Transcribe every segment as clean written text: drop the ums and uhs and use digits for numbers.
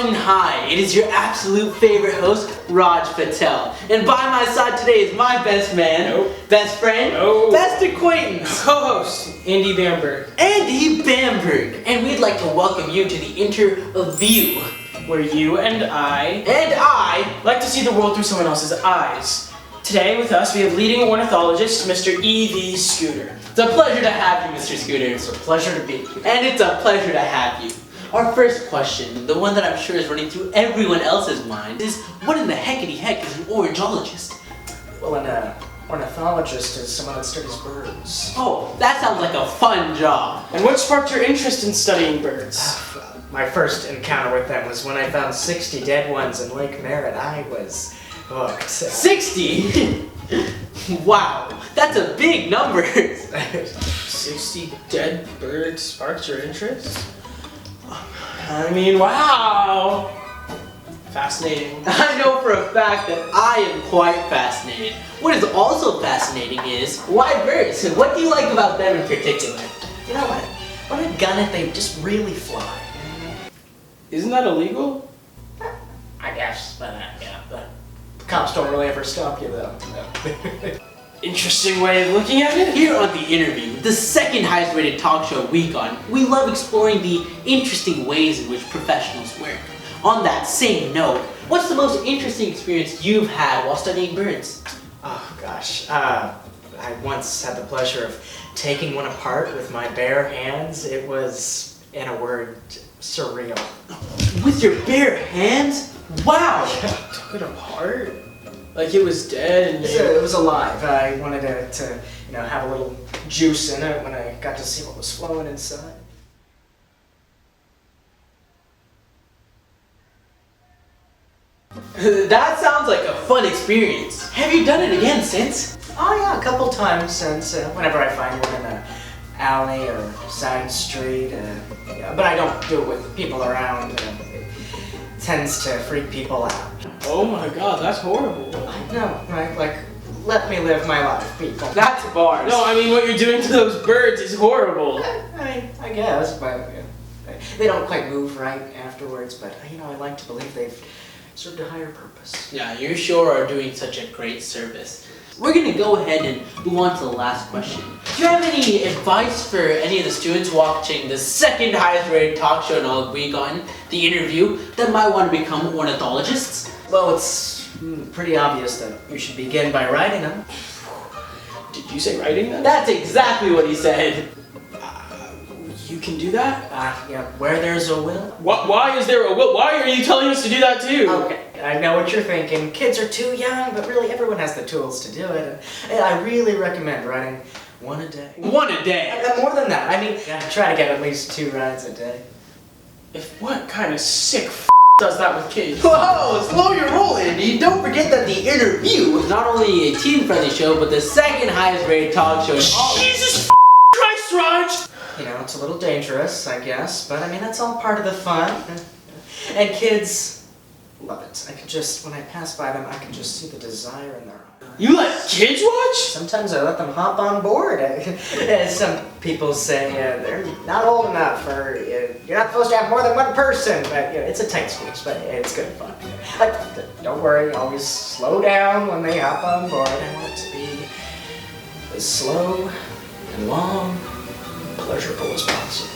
Wegoten High. It is your absolute favorite host, Raj Patel. And by my side today is my best man, best friend, best acquaintance, co-host, Andy Bamberg. Andy Bamberg. And we'd like to welcome you to the interview, where you and I like to see the world through someone else's eyes. Today with us we have leading ornithologist, Mr. E.V. Scooter. It's a pleasure to have you, Mr. Scooter. It's a pleasure to be here. And it's a pleasure to have you. Our first question, the one that I'm sure is running through everyone else's mind, is what in the heckity heck is an ornithologist? Well, an ornithologist is someone that studies birds. Oh, that sounds like a fun job. And what sparked your interest in studying birds? My first encounter with them was when I found 60 dead ones in Lake Merritt. I was hooked. 60? Wow, that's a big number. 60 dead birds sparked your interest? I mean, wow! Fascinating. I know for a fact that I am quite fascinated. What is also fascinating is, why birds? What do you like about them in particular? You know what? What a gun if they just really fly. Isn't that illegal? I guess, but the cops don't really ever stop you though. Interesting way of looking at it. Here on The Interview, the second highest rated talk show week on, we love exploring the interesting ways in which professionals work. On that same note, what's the most interesting experience you've had while studying birds? Oh gosh, I once had the pleasure of taking one apart with my bare hands. It was, in a word, surreal. With your bare hands? Wow! Took it apart? Like it was dead and it was alive. I wanted it to, have a little juice in it when I got to see what was flowing inside. That sounds like a fun experience. Have you done it again since? Oh yeah, a couple times since. Whenever I find one in an alley or side street. But I don't do it with people around. It tends to freak people out. Oh my god, that's horrible. I know, right? Like, let me live my life, people. That's bars. No, I mean what you're doing to those birds is horrible. I guess, but they don't quite move right afterwards. But I like to believe they've served a higher purpose. Yeah, you sure are doing such a great service. We're gonna go ahead and move on to the last question. Do you have any advice for any of the students watching the second highest rated talk show in all week on The Interview that might want to become ornithologists? Well, it's pretty obvious that you should begin by writing them. Did you say writing them? That's exactly what he said. You can do that? Where there's a will. Why is there a will? Why are you telling us to do that too? Okay, I know what you're thinking. Kids are too young, but really everyone has the tools to do it. And I really recommend writing one a day. One a day? More than that. I mean, try to get at least 2 rides a day. If what kind of sick does that with kids? Whoa, slow your roll, Andy. Don't forget that The Interview is not only a teen-friendly show, but the second highest rated talk show in all. Jesus Christ, Raj! It's a little dangerous, I guess, but that's all part of the fun. And kids love it. When I pass by them, I can just see the desire in their eyes. You let kids watch? Sometimes I let them hop on board. Some people say they're not old enough, or you're not supposed to have more than one person, but it's a tight squeeze, but it's good fun. Don't worry, always slow down when they hop on board. I want it to be as slow and long, pleasurable as possible.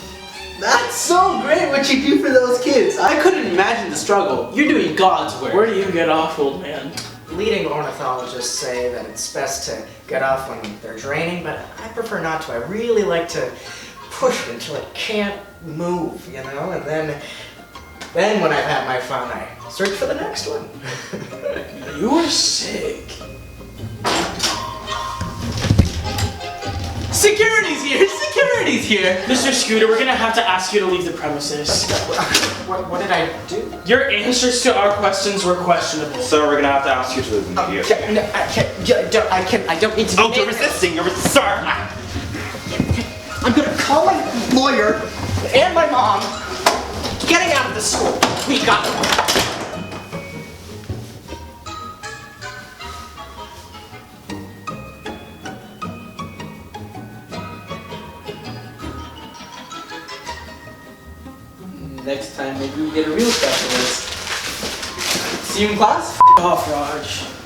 That's so great what you do for those kids. I couldn't imagine the struggle. You're doing God's work. Where do you get off, old man? Leading ornithologists say that it's best to get off when they're draining, but I prefer not to. I really like to push it until it can't move, and then when I've had my fun, I search for the next one. You're sick. Security's here! Security's here! Mr. Scooter, we're gonna have to ask you to leave the premises. What did I do? Your answers to our questions were questionable. So we're gonna have to ask you to leave immediately. I don't need to be Oh, you're resisting, sir! I'm gonna call my lawyer and my mom. Getting out of the school. We got them. next time maybe we get a real specialist. See you in class? Off, Raj.